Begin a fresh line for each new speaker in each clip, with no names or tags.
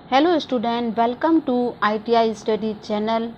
Hello student, welcome to ITI study channel.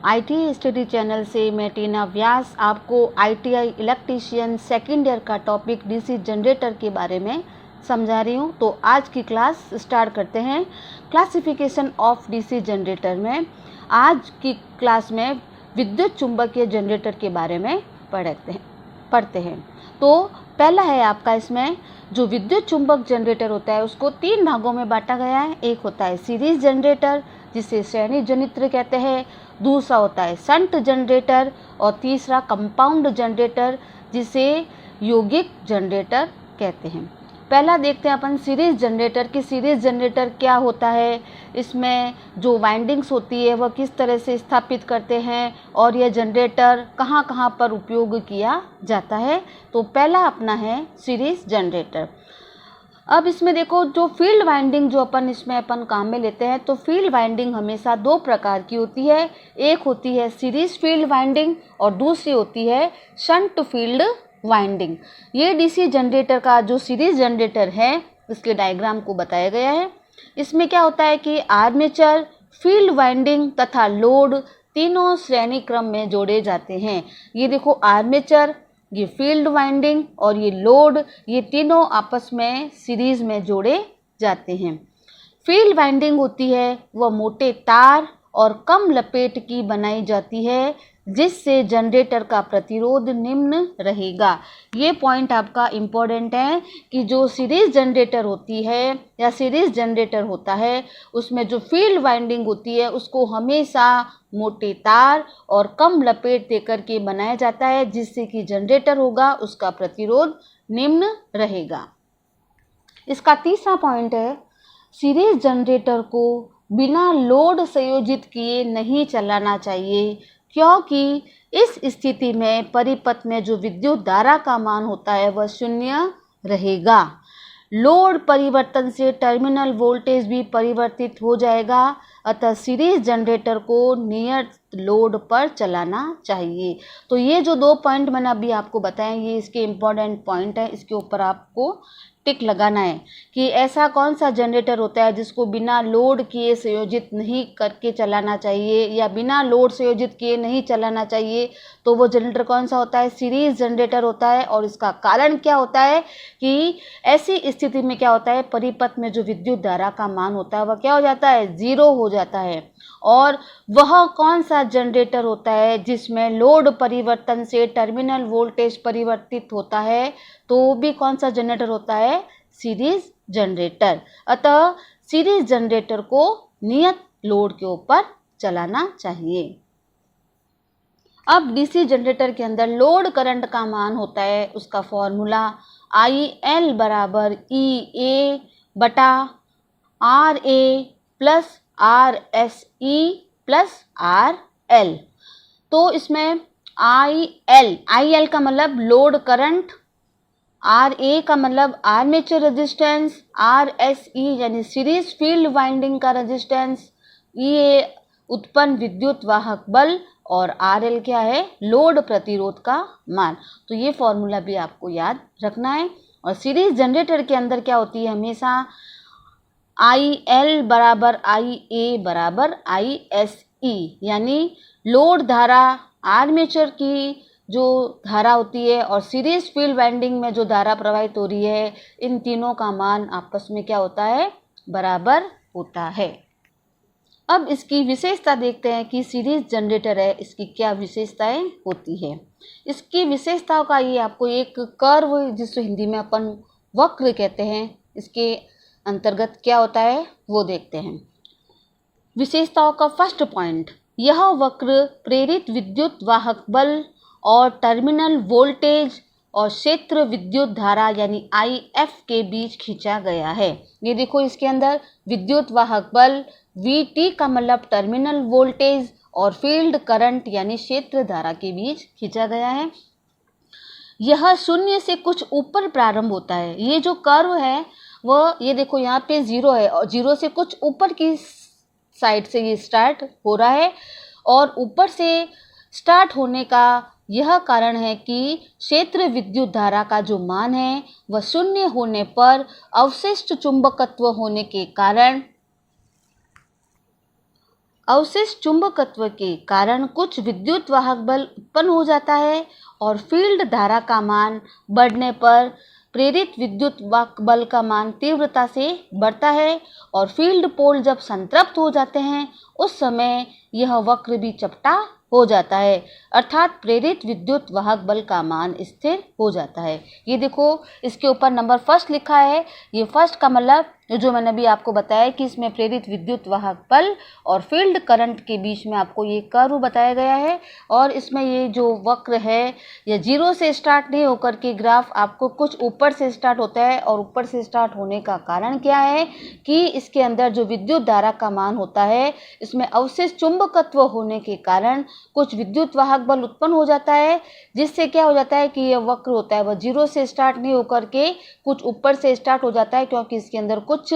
ITI study channel से मैं टीना व्यास आपको ITI electrician second year का topic DC generator के बारे में समझा रही हूँ। तो आज की क्लास स्टार्ट करते हैं। क्लासिफिकेशन ऑफ डीसी जनरेटर में आज की क्लास में विद्युत चुंबकीय जनरेटर के बारे में पढ़ते हैं। तो पहला है आपका, इसमें जो विद्युत चुंबक जनरेटर होता है उसको 3 भागों में बांटा गया है। एक होता है सीरीज जनरेटर जिसे श्रेणी जनित्र कहते हैं, दूसरा होता है शंट जनरेटर और तीसरा कंपाउंड जनरेटर जिसे यौगिक जनरेटर कहते हैं। पहला देखते हैं अपन सीरीज जनरेटर की सीरीज जनरेटर क्या होता है, इसमें जो वाइंडिंग्स होती है वह किस तरह से स्थापित करते हैं और यह जनरेटर कहाँ कहाँ पर उपयोग किया जाता है। तो पहला अपना है सीरीज जनरेटर। अब इसमें देखो, जो फील्ड वाइंडिंग जो अपन काम में लेते हैं, तो फील्ड वाइंडिंग हमेशा 2 प्रकार की होती है। एक होती है सीरीज फील्ड वाइंडिंग और दूसरी होती है शंट फील्ड वाइंडिंग। ये डीसी जनरेटर का जो सीरीज जनरेटर है इसके डायग्राम को बताया गया है। इसमें क्या होता है कि आर्मेचर, फील्ड वाइंडिंग तथा लोड तीनों श्रेणी क्रम में जोड़े जाते हैं। ये देखो, आर्मेचर, ये फील्ड वाइंडिंग और ये लोड, ये तीनों आपस में सीरीज में जोड़े जाते हैं। फील्ड वाइंडिंग होती है वह मोटे तार और कम लपेट की बनाई जाती है जिससे जनरेटर का प्रतिरोध निम्न रहेगा। ये पॉइंट आपका इम्पोर्टेंट है कि जो सीरीज जनरेटर होती है या सीरीज जनरेटर होता है उसमें जो फील्ड वाइंडिंग होती है उसको हमेशा मोटे तार और कम लपेट देकर के बनाया जाता है जिससे कि जनरेटर होगा उसका प्रतिरोध निम्न रहेगा। इसका तीसरा पॉइंट है, सीरीज जनरेटर को बिना लोड संयोजित किए नहीं चलाना चाहिए क्योंकि इस स्थिति में परिपथ में जो विद्युत धारा का मान होता है वह 0 रहेगा। लोड परिवर्तन से टर्मिनल वोल्टेज भी परिवर्तित हो जाएगा, अतः सीरीज जनरेटर को नियत लोड पर चलाना चाहिए। तो ये जो 2 पॉइंट मैंने अभी आपको बताए ये इसके इम्पोर्टेंट पॉइंट है, इसके ऊपर आपको टिक लगाना है कि ऐसा कौन सा जनरेटर होता है जिसको बिना लोड किए संयोजित नहीं करके चलाना चाहिए या बिना लोड संयोजित किए नहीं चलाना चाहिए। तो वो जनरेटर कौन सा होता है? सीरीज जनरेटर होता है। और इसका कारण क्या होता है कि ऐसी स्थिति में क्या होता है, परिपथ में जो विद्युत धारा का मान होता है वह क्या हो जाता है? 0 हो जाता है। और वह कौन सा जनरेटर होता है जिसमें लोड परिवर्तन से टर्मिनल वोल्टेज परिवर्तित होता है? तो वो भी कौन सा जनरेटर होता है? Series generator. अतः सीरीज जनरेटर को नियत लोड के ऊपर चलाना चाहिए। अब डीसी जनरेटर के अंदर लोड करंट का मान होता है, उसका फॉर्मूला IL बराबर EA बटा RA plus RSE plus RL। तो इसमें IL का मतलब लोड करंट, RA का मतलब आर्मेचर रेजिस्टेंस, RSE यानी सीरीज फील्ड वाइंडिंग का रेजिस्टेंस, EA उत्पन्न विद्युत वाहक बल और RL क्या है? लोड प्रतिरोध का मान। तो ये फॉर्मूला भी आपको याद रखना है। और सीरीज जनरेटर के अंदर क्या होती है? हमेशा IL बराबर IA बराबर ISE, यानी लोड धारा, आर्मेचर की जो धारा होती है और सीरीज फील्ड वाइंडिंग में जो धारा प्रवाहित हो रही है, इन तीनों का मान आपस में क्या होता है? बराबर होता है। अब इसकी विशेषता देखते हैं कि सीरीज जनरेटर है इसकी क्या विशेषताएं होती है। इसकी विशेषताओं का ये आपको एक कर्व, जिसको हिंदी में अपन वक्र कहते हैं, इसके अंतर्गत क्या होता है वो देखते हैं। विशेषताओं का फर्स्ट पॉइंट, यह वक्र प्रेरित विद्युत वाहक बल और टर्मिनल वोल्टेज और क्षेत्र विद्युत धारा यानी IF के बीच खींचा गया है। ये देखो, इसके अंदर विद्युत वाहक बल VT का मतलब टर्मिनल वोल्टेज और फील्ड करंट यानी क्षेत्र धारा के बीच खींचा गया है। यह 0 से कुछ ऊपर प्रारंभ होता है। ये जो कर्व है वह, ये देखो यहाँ पे 0 है और 0 से कुछ ऊपर की साइड से ये स्टार्ट हो रहा है। और ऊपर से स्टार्ट होने का यह कारण है कि क्षेत्र विद्युत धारा का जो मान है वह 0 होने पर अवशिष्ट चुंबकत्व होने के कारण अवशिष्ट चुंबकत्व के कारण कुछ विद्युत वाहक बल उत्पन्न हो जाता है और फील्ड धारा का मान बढ़ने पर प्रेरित विद्युत वाहक बल का मान तीव्रता से बढ़ता है और फील्ड पोल जब संतृप्त हो जाते हैं उस समय यह वक्र भी चपटा हो जाता है, अर्थात प्रेरित विद्युत वाहक बल का मान स्थिर हो जाता है। ये देखो इसके ऊपर नंबर फर्स्ट लिखा है। ये फर्स्ट का मतलब जो मैंने अभी आपको बताया कि इसमें प्रेरित विद्युत वाहक बल और फील्ड करंट के बीच में आपको ये कर्व बताया गया है और इसमें ये जो वक्र है ये जीरो से स्टार्ट नहीं होकर के ग्राफ आपको कुछ ऊपर से स्टार्ट होता है और ऊपर से स्टार्ट होने का कारण क्या है कि इसके अंदर जो विद्युत धारा का मान होता है इसमें अवशिष्ट चुंबकत्व होने के कारण कुछ विद्युत वाहक बल उत्पन्न हो जाता है, जिससे क्या हो जाता है कि यह वक्र होता है वह जीरो से स्टार्ट नहीं होकर के कुछ ऊपर से स्टार्ट हो जाता है, क्योंकि इसके अंदर कुछ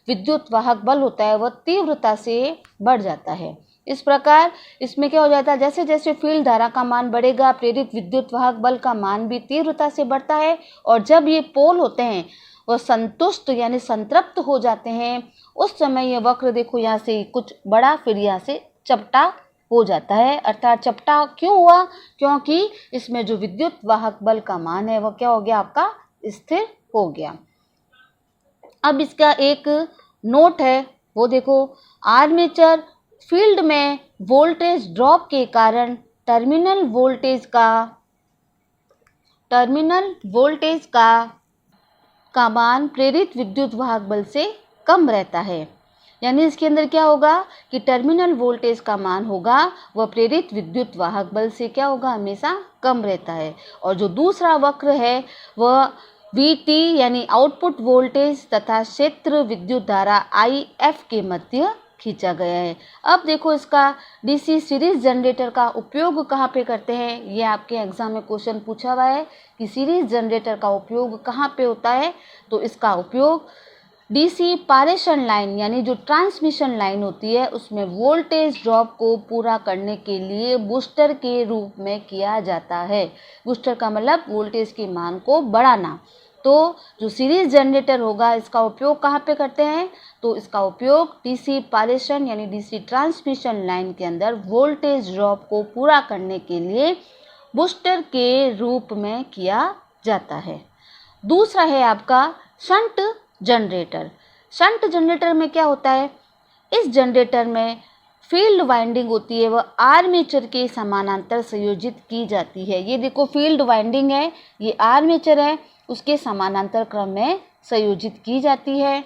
विद्युत वाहक बल होता है वह तीव्रता से बढ़ जाता है। इस प्रकार इसमें क्या हो जाता है, जैसे जैसे फील्ड धारा का मान बढ़ेगा प्रेरित विद्युत वाहक बल का मान भी तीव्रता से बढ़ता है और जब ये पोल होते हैं वह संतुष्ट यानी संतृप्त हो जाते हैं उस समय यह वक्र देखो यहाँ से कुछ बड़ा फिर यहाँ से चपटा हो जाता है। अर्थात चपटा क्यों हुआ, क्योंकि इसमें जो विद्युत वाहक बल का मान है वह क्या हो गया, आपका स्थिर हो गया। अब इसका एक नोट है वो देखो, आर्मेचर फील्ड में वोल्टेज ड्रॉप के कारण टर्मिनल वोल्टेज का मान प्रेरित विद्युत वाहक बल से कम रहता है। यानी इसके अंदर क्या होगा कि टर्मिनल वोल्टेज का मान होगा वह प्रेरित विद्युत वाहक बल से क्या होगा, हमेशा कम रहता है। और जो दूसरा वक्र है वह VT यानी आउटपुट वोल्टेज तथा क्षेत्र विद्युत धारा IF के मध्य खींचा गया है। अब देखो इसका DC सीरीज जनरेटर का उपयोग कहाँ पे करते हैं, ये आपके एग्जाम में क्वेश्चन पूछा हुआ है कि सीरीज जनरेटर का उपयोग कहाँ पे होता है। तो इसका उपयोग DC पारेषण लाइन यानी जो ट्रांसमिशन लाइन होती है उसमें वोल्टेज ड्रॉप को पूरा करने के लिए बूस्टर के रूप में किया जाता है। बूस्टर का मतलब वोल्टेज के मान को बढ़ाना। तो जो सीरीज जनरेटर होगा इसका उपयोग कहाँ पे करते हैं, तो इसका उपयोग DC पारेषण यानी DC ट्रांसमिशन लाइन के अंदर वोल्टेज ड्रॉप को पूरा करने के लिए बूस्टर के रूप में किया जाता है। दूसरा है आपका शंट जनरेटर। शंट जनरेटर में क्या होता है, इस जनरेटर में फील्ड वाइंडिंग होती है वह आर्मेचर के समानांतर संयोजित की जाती है। ये देखो फील्ड वाइंडिंग है, ये आर्मेचर है, उसके समानांतर क्रम में संयोजित की जाती है।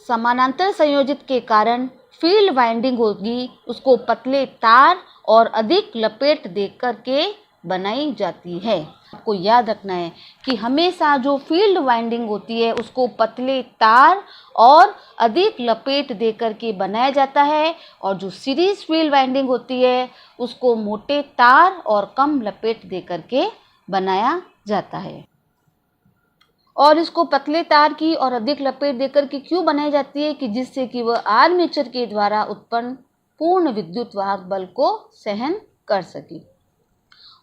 समानांतर संयोजित के कारण फील्ड वाइंडिंग होगी उसको पतले तार और अधिक लपेट देकर के बनाई जाती है। आपको याद रखना है कि हमेशा जो फील्ड वाइंडिंग होती है उसको पतले तार और अधिक लपेट देकर के बनाया जाता है और जो सीरीज फील्ड वाइंडिंग होती है उसको मोटे तार और कम लपेट देकर के बनाया जाता है। और इसको पतले तार की और अधिक लपेट देकर के क्यों बनाई जाती है कि जिससे कि वह आर्मेचर के द्वारा उत्पन्न पूर्ण विद्युत वाहक बल को सहन कर सके।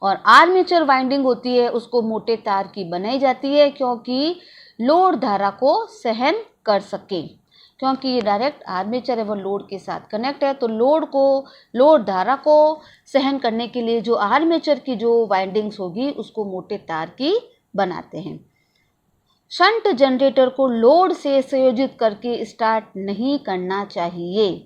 और आर्मेचर वाइंडिंग होती है उसको मोटे तार की बनाई जाती है क्योंकि लोड धारा को सहन कर सके, क्योंकि ये डायरेक्ट आर्मेचर है वह लोड के साथ कनेक्ट है। तो लोड धारा को सहन करने के लिए जो आर्मेचर की जो वाइंडिंग्स होगी उसको मोटे तार की बनाते हैं। शंट जनरेटर को लोड से संयोजित करके स्टार्ट नहीं करना चाहिए।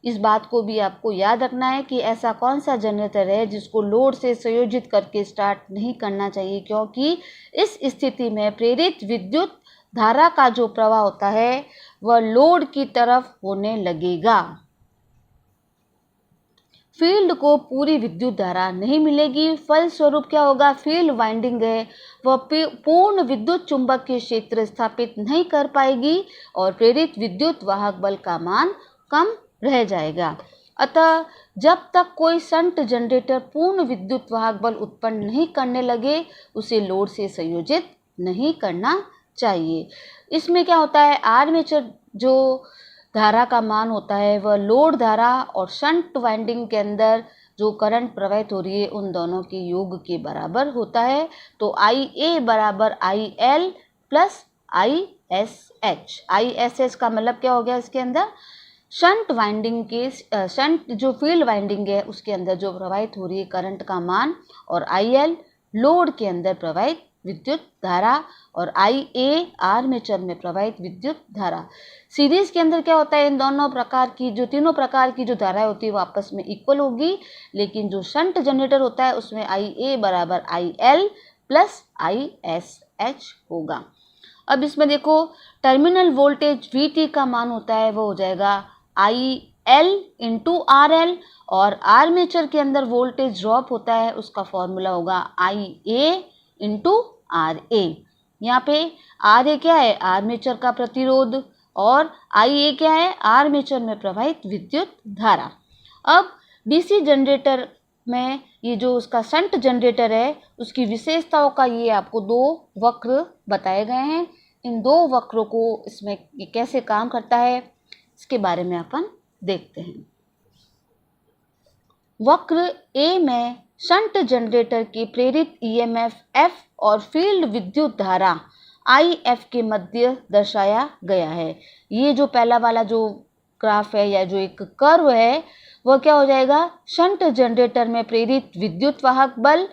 इस बात को भी आपको याद रखना है कि ऐसा कौन सा जनरेटर है जिसको लोड से संयोजित करके स्टार्ट नहीं करना चाहिए, क्योंकि इस स्थिति में प्रेरित विद्युत धारा का जो प्रवाह होता है वह लोड की तरफ होने लगेगा। फील्ड को पूरी विद्युत धारा नहीं मिलेगी, फलस्वरूप क्या होगा, फील्ड वाइंडिंग है वह पूर्ण विद्युत चुंबकीय क्षेत्र स्थापित नहीं कर पाएगी और प्रेरित विद्युत वाहक बल का मान कम रह जाएगा। अतः जब तक कोई शंट जनरेटर पूर्ण विद्युत वाहक बल उत्पन्न नहीं करने लगे उसे लोड से संयोजित नहीं करना चाहिए। इसमें क्या होता है, आर्मेचर जो धारा का मान होता है वह लोड धारा और शंट वाइंडिंग के अंदर जो करंट प्रवाहित हो रही है उन दोनों के योग के बराबर होता है। तो IA बराबर IL प्लस ISH। ISH का मतलब क्या हो गया, इसके अंदर शंट वाइंडिंग के शंट जो फील्ड वाइंडिंग है उसके अंदर जो प्रवाहित हो रही है करंट का मान, और IL लोड के अंदर प्रवाहित विद्युत धारा, और IA आर्मेचर में प्रवाहित विद्युत धारा। सीरीज के अंदर क्या होता है, इन दोनों प्रकार की जो तीनों प्रकार की जो धाराएं होती है वो आपस में इक्वल होगी, लेकिन जो शंट जनरेटर होता है उसमें IA बराबर IL प्लस ISH होगा। अब इसमें देखो टर्मिनल वोल्टेज VT का मान होता है वो हो जाएगा IL इंटू RL, और आर्मेचर के अंदर वोल्टेज ड्रॉप होता है उसका फॉर्मूला होगा IA इंटू RA। यहाँ पे RA क्या है, आर्मेचर का प्रतिरोध, और IA क्या है, आर्मेचर में प्रवाहित विद्युत धारा। अब DC जनरेटर में ये जो उसका शंट जनरेटर है उसकी विशेषताओं का ये आपको दो वक्र बताए गए हैं। इन दो वक्रों को इसमें ये कैसे काम करता है इसके बारे में अपन देखते हैं। वक्र A में शंट जनरेटर की प्रेरित EMF F और फील्ड विद्युत धारा IF के मध्य दर्शाया गया है। ये जो पहला वाला जो ग्राफ है या जो एक कर्व है वह क्या हो जाएगा, शंट जनरेटर में प्रेरित विद्युत वाहक बल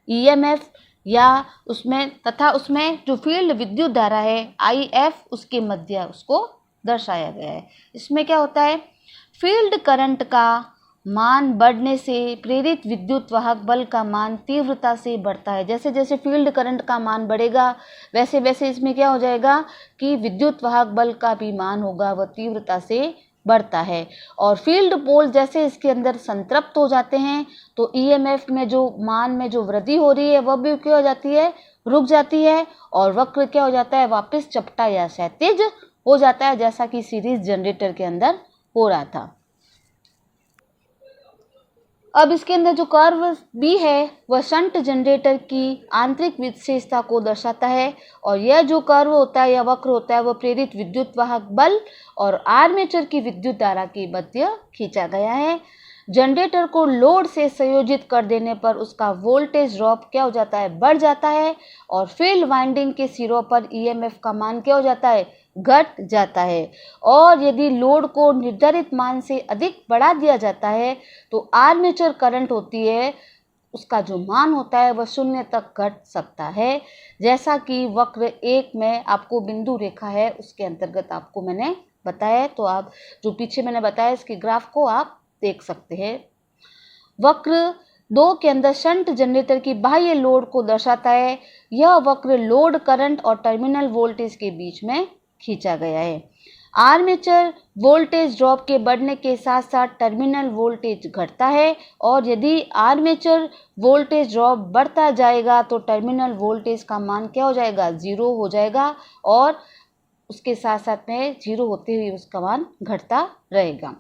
EMF या उसमें तथा उसमें जो फील्ड विद्युत धारा है IF उसके मध्य उसको दर्शाया गया है। इसमें क्या होता है, फील्ड करंट का मान बढ़ने से प्रेरित विद्युत वाहक बल का मान तीव्रता से बढ़ता है। जैसे जैसे फील्ड करंट का मान बढ़ेगा वैसे वैसे इसमें क्या हो जाएगा कि विद्युत वाहक बल का भी मान होगा वह तीव्रता से बढ़ता है। और फील्ड पोल जैसे इसके अंदर संतृप्त हो जाते हैं तो EMF में जो मान में जो वृद्धि हो रही है वह भी क्या हो जाती है, रुक जाती है, और वक्र क्या हो जाता है, वापस चपटा या क्षैतिज हो जाता है, जैसा कि सीरीज जनरेटर के अंदर हो रहा था। अब इसके अंदर जो कर्व B है वह शंट जनरेटर की आंतरिक विशेषता को दर्शाता है, और यह जो कर्व होता है या वक्र होता है वह प्रेरित विद्युत वाहक बल और आर्मेचर की विद्युत धारा के मध्य खींचा गया है। जनरेटर को लोड से संयोजित कर देने पर उसका वोल्टेज ड्रॉप क्या हो जाता है, बढ़ जाता है, और फील्ड वाइंडिंग के सिरों पर EMF का मान क्या हो जाता है, घट जाता है। और यदि लोड को निर्धारित मान से अधिक बढ़ा दिया जाता है तो आर्मेचर करंट होती है उसका जो मान होता है वह 0 तक घट सकता है, जैसा कि वक्र 1 में आपको बिंदु रेखा है उसके अंतर्गत आपको मैंने बताया। तो आप जो पीछे मैंने बताया इसके ग्राफ को आप देख सकते हैं। वक्र 2 के अंदर शंट जनरेटर की बाह्य लोड को दर्शाता है। यह वक्र लोड करंट और टर्मिनल वोल्टेज के बीच में खींचा गया है। आर्मेचर वोल्टेज ड्रॉप के बढ़ने के साथ साथ टर्मिनल वोल्टेज घटता है, और यदि आर्मेचर वोल्टेज ड्रॉप बढ़ता जाएगा तो टर्मिनल वोल्टेज का मान क्या हो जाएगा, 0 हो जाएगा, और उसके साथ साथ में 0 होते हुए उसका मान घटता रहेगा।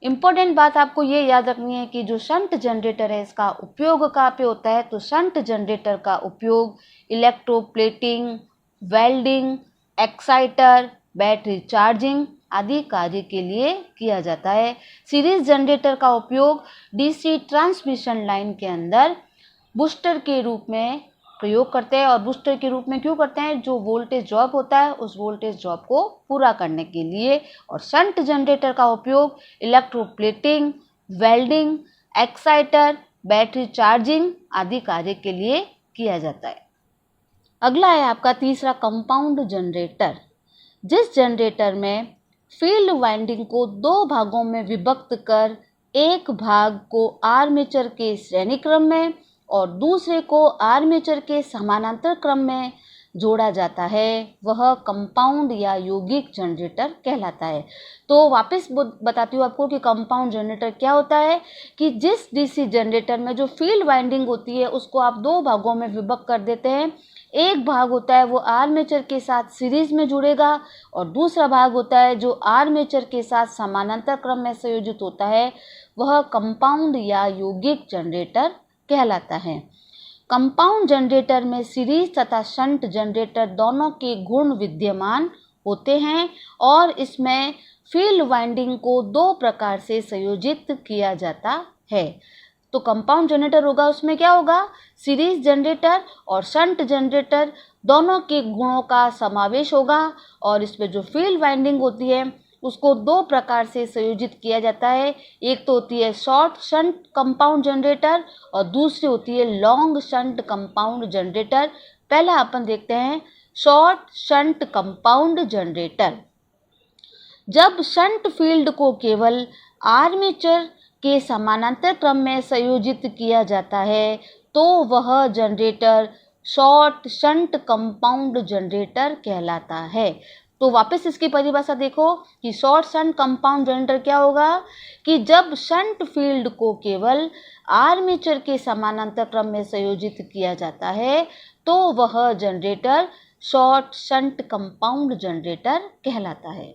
इम्पोर्टेंट बात आपको ये याद रखनी है कि जो शंट जनरेटर है इसका उपयोग कहाँ पे होता है, तो शंट जनरेटर का उपयोग electroplating, welding, exciter, battery charging आदि कार्य के लिए किया जाता है। सीरीज जनरेटर का उपयोग DC ट्रांसमिशन लाइन के अंदर बूस्टर के रूप में प्रयोग करते हैं, और बूस्टर के रूप में क्यों करते हैं, जो वोल्टेज ड्रॉप होता है उस वोल्टेज ड्रॉप को पूरा करने के लिए। और शंट जनरेटर का उपयोग electroplating, welding, exciter, battery charging आदि कार्य के लिए किया जाता है। अगला है आपका तीसरा कंपाउंड जनरेटर, जिस जनरेटर में फील्ड वाइंडिंग को 2 भागों में विभक्त कर एक भाग को आर्मेचर के श्रेणी क्रम में और दूसरे को आर्मेचर के समानांतर क्रम में जोड़ा जाता है, वह कंपाउंड या यौगिक जनरेटर कहलाता है। तो वापस बताती हूँ आपको कि कंपाउंड जनरेटर क्या होता है, कि जिस DC जनरेटर में जो फील्ड वाइंडिंग होती है उसको आप 2 भागों में विभक्त कर देते हैं। एक भाग होता है वो आर्मेचर के साथ सीरीज में जुड़ेगा, और दूसरा भाग होता है जो आर्मेचर के साथ समानांतर क्रम में संयोजित होता है, वह कंपाउंड या यौगिक जनरेटर कहलाता है। कंपाउंड जनरेटर में सीरीज तथा शंट जनरेटर दोनों के गुण विद्यमान होते हैं, और इसमें फील्ड वाइंडिंग को 2 प्रकार से संयोजित किया जाता है। तो कंपाउंड जनरेटर होगा उसमें क्या होगा, सीरीज जनरेटर और शंट जनरेटर दोनों के गुणों का समावेश होगा, और इसमें जो फील्ड वाइंडिंग होती है उसको दो प्रकार से संयोजित किया जाता है। एक तो होती है शॉर्ट शंट कंपाउंड जनरेटर और दूसरी होती है लॉन्ग शंट कंपाउंड जनरेटर। पहला अपन देखते हैं शॉर्ट शंट कंपाउंड जनरेटर। जब शंट फील्ड को केवल आर्मेचर के समानांतर क्रम में संयोजित किया जाता है तो वह generator short shunt compound generator कहलाता है। तो वापस इसकी परिभाषा देखो कि शॉर्ट शंट कंपाउंड जनरेटर क्या होगा कि जब शंट फील्ड को केवल आर्मेचर के समानांतर क्रम में संयोजित किया जाता है तो वह generator short shunt compound generator कहलाता है।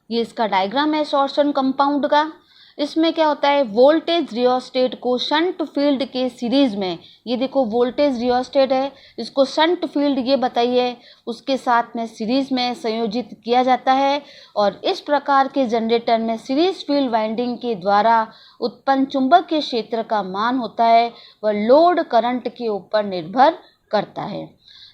ये इसका डायग्राम है शॉर्ट शंट कंपाउंड का। इसमें क्या होता है वोल्टेज रियोस्टेट को शंट फील्ड के सीरीज में, ये देखो वोल्टेज रियोस्टेट है, इसको शंट फील्ड ये बताइए उसके साथ में सीरीज में संयोजित किया जाता है और इस प्रकार के जनरेटर में सीरीज फील्ड वाइंडिंग के द्वारा उत्पन्न चुंबकीय क्षेत्र का मान होता है वह लोड करंट के ऊपर निर्भर करता है।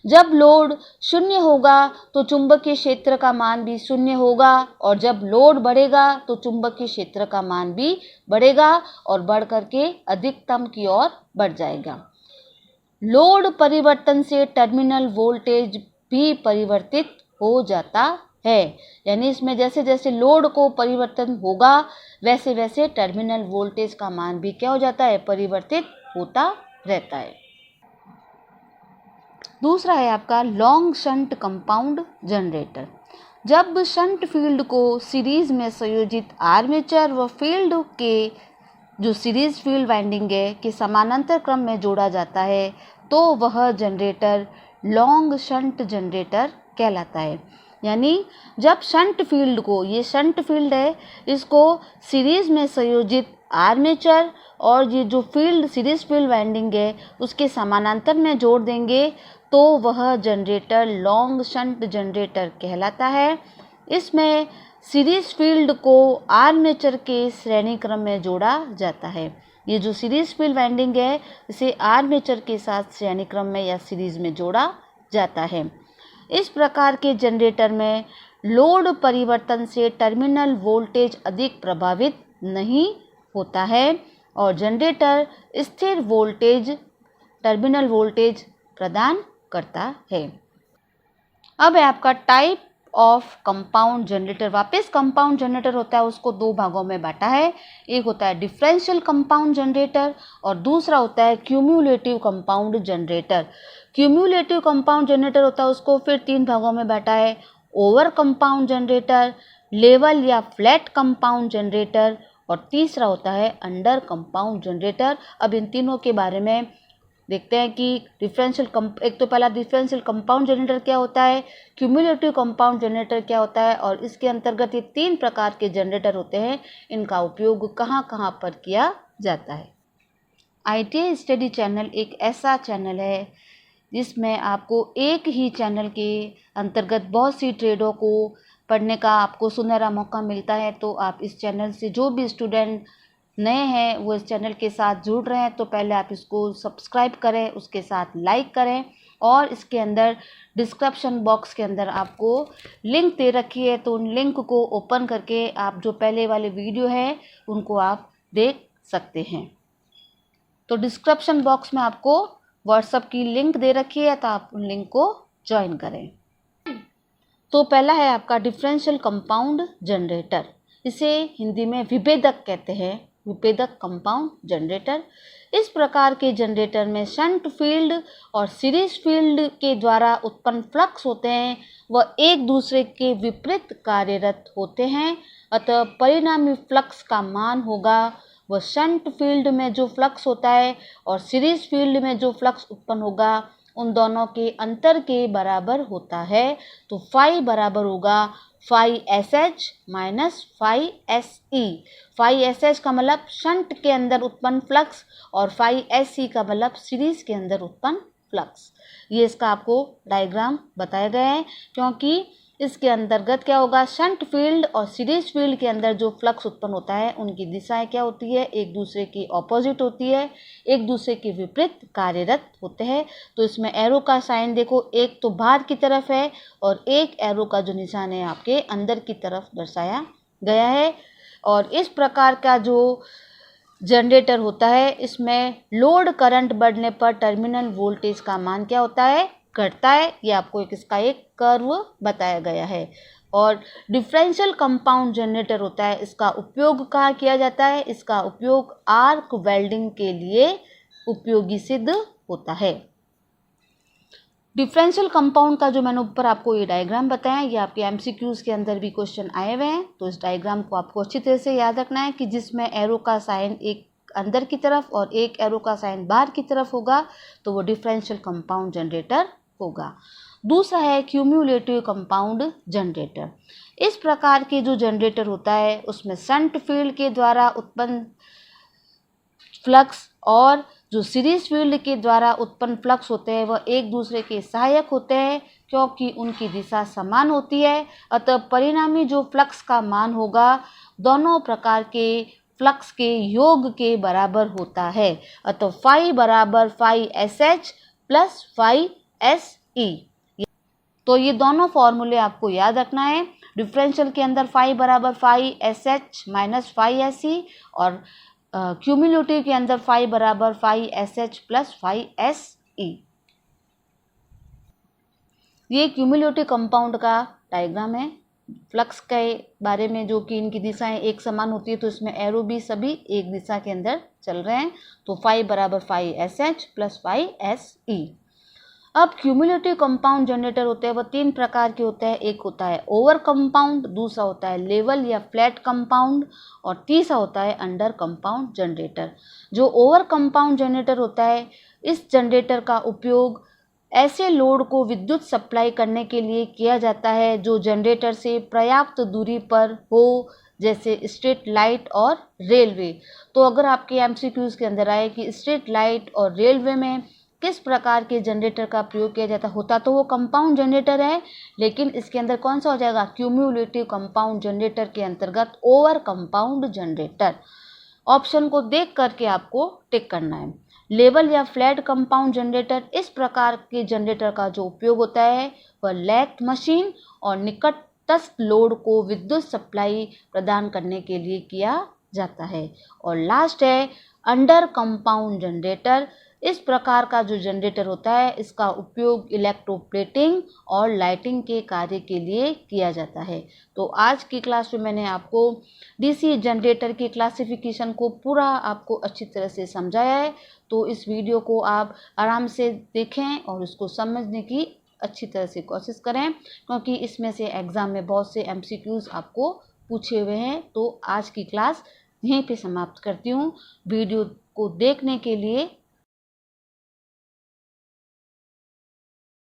जब लोड शून्य होगा तो चुंबकीय क्षेत्र का मान भी शून्य होगा और जब लोड बढ़ेगा तो चुंबकीय क्षेत्र का मान भी बढ़ेगा और बढ़ करके अधिकतम की ओर बढ़ जाएगा। लोड परिवर्तन से टर्मिनल वोल्टेज भी परिवर्तित हो जाता है, यानी इसमें जैसे जैसे लोड को परिवर्तन होगा वैसे वैसे टर्मिनल वोल्टेज का मान भी क्या हो जाता है परिवर्तित होता रहता है। दूसरा है आपका लॉन्ग शंट कंपाउंड जनरेटर। जब शंट फील्ड को सीरीज में संयोजित आर्मेचर व फील्ड के जो सीरीज फील्ड वाइंडिंग है के समानांतर क्रम में जोड़ा जाता है तो वह जनरेटर लॉन्ग शंट जनरेटर कहलाता है। यानी जब शंट फील्ड को, ये शंट फील्ड है, इसको सीरीज में संयोजित आर्मेचर और ये जो फील्ड सीरीज फील्ड वाइंडिंग है उसके समानांतर में जोड़ देंगे तो वह जनरेटर लॉन्ग शंट जनरेटर कहलाता है। इसमें सीरीज फील्ड को आर्मेचर के श्रेणी क्रम में जोड़ा जाता है। ये जो सीरीज फील्ड वाइंडिंग है इसे आर्मेचर के साथ श्रेणी क्रम में या सीरीज में जोड़ा जाता है। इस प्रकार के जनरेटर में लोड परिवर्तन से टर्मिनल वोल्टेज अधिक प्रभावित नहीं होता है और जनरेटर स्थिर वोल्टेज टर्मिनल वोल्टेज प्रदान करता है। अब है आपका टाइप ऑफ कंपाउंड जनरेटर। वापस कंपाउंड जनरेटर होता है उसको दो भागों में बांटा है। एक होता है डिफरेंशियल कंपाउंड जनरेटर और दूसरा होता है cumulative compound generator. Cumulative compound generator होता है उसको फिर तीन भागों में बांटा है। ओवर कंपाउंड जनरेटर, लेवल या फ्लैट कंपाउंड जनरेटर और तीसरा होता है अंडर कंपाउंड जनरेटर। अब इन तीनों के बारे में देखते हैं कि एक तो पहला डिफरेंशियल कंपाउंड जनरेटर क्या होता है, क्यूमुलेटिव कंपाउंड जनरेटर क्या होता है और इसके अंतर्गत ये तीन प्रकार के जनरेटर होते हैं, इनका उपयोग कहाँ कहाँ पर किया जाता है। ITI स्टडी चैनल एक ऐसा चैनल है जिसमें आपको एक ही चैनल के अंतर्गत बहुत सी ट्रेडों को पढ़ने का आपको सुनहरा मौका मिलता है। तो आप इस चैनल से जो भी स्टूडेंट नए हैं वो इस चैनल के साथ जुड़ रहे हैं तो पहले आप इसको सब्सक्राइब करें, उसके साथ लाइक करें और इसके अंदर डिस्क्रिप्शन बॉक्स के अंदर आपको लिंक दे रखी है तो उन लिंक को ओपन करके आप जो पहले वाले वीडियो है उनको आप देख सकते हैं। तो डिस्क्रिप्शन बॉक्स में आपको व्हाट्सएप की लिंक दे रखी है तो आप उन लिंक को ज्वाइन करें। तो पहला है आपका डिफरेंशियल कंपाउंड जनरेटर, इसे हिंदी में विभेदक कहते हैं, विभेदक कंपाउंड जनरेटर। इस प्रकार के जनरेटर में शंट फील्ड और सीरीज फील्ड के द्वारा उत्पन्न फ्लक्स होते हैं वह एक दूसरे के विपरीत कार्यरत होते हैं, अतः परिणामी फ्लक्स का मान होगा वह शंट फील्ड में जो फ्लक्स होता है और सीरीज फील्ड में जो फ्लक्स उत्पन्न होगा उन दोनों के अंतर के बराबर होता है। तो फाई बराबर होगा phi SH minus phi SE। Phi SH का मतलब शंट के अंदर उत्पन्न फ्लक्स और फाई SE का मतलब सीरीज के अंदर उत्पन्न फ्लक्स। ये इसका आपको डायग्राम बताया गया है क्योंकि इसके अंतर्गत क्या होगा, शंट फील्ड और सीरीज फील्ड के अंदर जो फ्लक्स उत्पन्न होता है उनकी दिशाएं क्या होती है, एक दूसरे की ऑपोजिट होती है, एक दूसरे के विपरीत कार्यरत होते हैं। तो इसमें एरो का साइन देखो, एक तो बाहर की तरफ है और एक एरो का जो निशान है आपके अंदर की तरफ दर्शाया गया है। और इस प्रकार का जो जनरेटर होता है इसमें लोड करंट बढ़ने पर टर्मिनल वोल्टेज का मान क्या होता है, घटता है। ये आपको इसका एक कर्व बताया गया है। और डिफरेंशियल कंपाउंड जनरेटर होता है, इसका उपयोग कहाँ किया जाता है, इसका उपयोग आर्क वेल्डिंग के लिए उपयोगी सिद्ध होता है। डिफरेंशियल कंपाउंड का जो मैंने ऊपर आपको ये डायग्राम बताया, ये आपके एमसीक्यूज के अंदर भी क्वेश्चन आए हुए हैं। तो इस डायग्राम को आपको अच्छी तरह से याद रखना है कि जिसमें एरो का साइन एक अंदर की तरफ और एक एरो का साइन बाहर की तरफ होगा तो वो डिफरेंशियल कंपाउंड जनरेटर होगा। दूसरा है क्यूम्युलेटिव कंपाउंड जनरेटर। इस प्रकार के जो जनरेटर होता है उसमें शंट फील्ड के द्वारा उत्पन्न फ्लक्स और जो सीरीज फील्ड के द्वारा उत्पन्न फ्लक्स होते हैं वह एक दूसरे के सहायक होते हैं क्योंकि उनकी दिशा समान होती है। अतः परिणामी जो फ्लक्स का मान होगा दोनों प्रकार के फ्लक्स के योग के बराबर होता है। अतः फाई बराबर phi S H plus phi S E. तो ये दोनों फॉर्मूले आपको याद रखना है। डिफरेंशियल के अंदर फाई बराबर phi S H minus phi S E और क्यूमुलेटिव के अंदर फाई बराबर phi S H plus phi S E. ये क्यूमुलेटिव कंपाउंड का डायग्राम है फ्लक्स के बारे में, जो कि इनकी दिशाएं एक समान होती है तो इसमें एरो भी सभी एक दिशा के अंदर चल रहे हैं। तो फाई बराबर phi S H plus phi S E. अब क्यूमुलेटिव कंपाउंड जनरेटर होते हैं वह तीन प्रकार के होते हैं। एक होता है ओवर कंपाउंड, दूसरा होता है लेवल या फ्लैट कंपाउंड और तीसरा होता है अंडर कंपाउंड जनरेटर। जो ओवर कंपाउंड जनरेटर होता है इस जनरेटर का उपयोग ऐसे लोड को विद्युत सप्लाई करने के लिए किया जाता है जो जनरेटर से पर्याप्त दूरी पर हो, जैसे स्ट्रीट लाइट और रेलवे। तो अगर आपके एमसीक्यूज के अंदर आए कि स्ट्रीट लाइट और रेलवे में किस प्रकार के जनरेटर का प्रयोग किया जाता होता तो वो कंपाउंड जनरेटर है, लेकिन इसके अंदर कौन सा हो जाएगा, क्यूमुलेटिव कंपाउंड जनरेटर के अंतर्गत ओवर कंपाउंड जनरेटर। ऑप्शन को देख करके आपको टिक करना है। लेवल या फ्लैट कंपाउंड जनरेटर, इस प्रकार के जनरेटर का जो उपयोग होता है वह लेथ मशीन और निकटस्थ लोड को विद्युत सप्लाई प्रदान करने के लिए किया जाता है। और लास्ट है अंडर कंपाउंड जनरेटर। इस प्रकार का जो जनरेटर होता है इसका उपयोग इलेक्ट्रोप्लेटिंग और लाइटिंग के कार्य के लिए किया जाता है। तो आज की क्लास में मैंने आपको डीसी जनरेटर की क्लासिफिकेशन को पूरा आपको अच्छी तरह से समझाया है। तो इस वीडियो को आप आराम से देखें और उसको समझने की अच्छी तरह से कोशिश करें, क्योंकि इसमें से एग्ज़ाम में बहुत से एमसीक्यूज़ आपको पूछे हुए हैं। तो आज की क्लास यहीं पे समाप्त करती हूँ। वीडियो को देखने के लिए